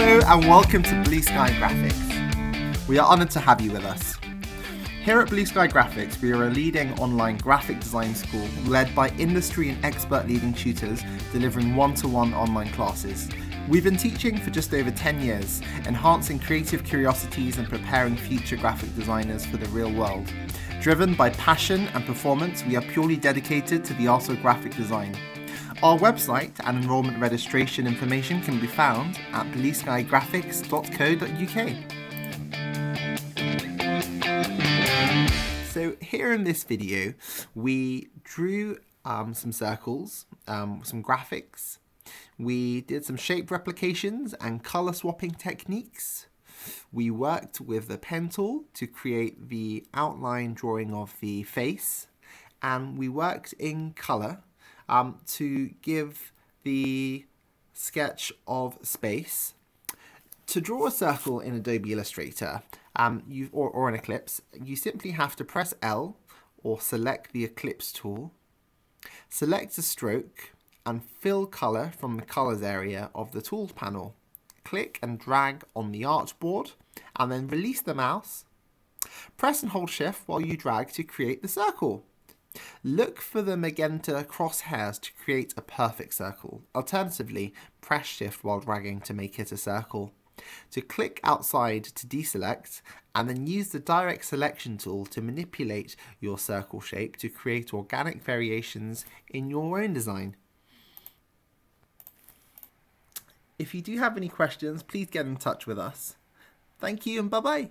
Hello and welcome to Blue Sky Graphics. We are honoured to have you with us. Here at Blue Sky Graphics, we are a leading online graphic design school led by industry and expert leading tutors delivering one-to-one online classes. We've been teaching for just over 10 years, enhancing creative curiosities and preparing future graphic designers for the real world. Driven by passion and performance, we are purely dedicated to the art of graphic design. Our website and enrolment registration information can be found at blueskygraphics.co.uk. So here in this video, we drew some circles, some graphics. We did some shape replications and color swapping techniques. We worked with the pen tool to create the outline drawing of the face, and we worked in color to give the sketch of space. To draw a circle in Adobe Illustrator or an ellipse, you simply have to press L or select the ellipse tool, select a stroke and fill color from the colors area of the tools panel. Click and drag on the artboard and then release the mouse. Press and hold shift while you drag to create the circle. Look for the magenta crosshairs to create a perfect circle. Alternatively, press shift while dragging to make it a circle. To click outside to deselect, and then use the direct selection tool to manipulate your circle shape to create organic variations in your own design. If you do have any questions, please get in touch with us. Thank you and bye-bye.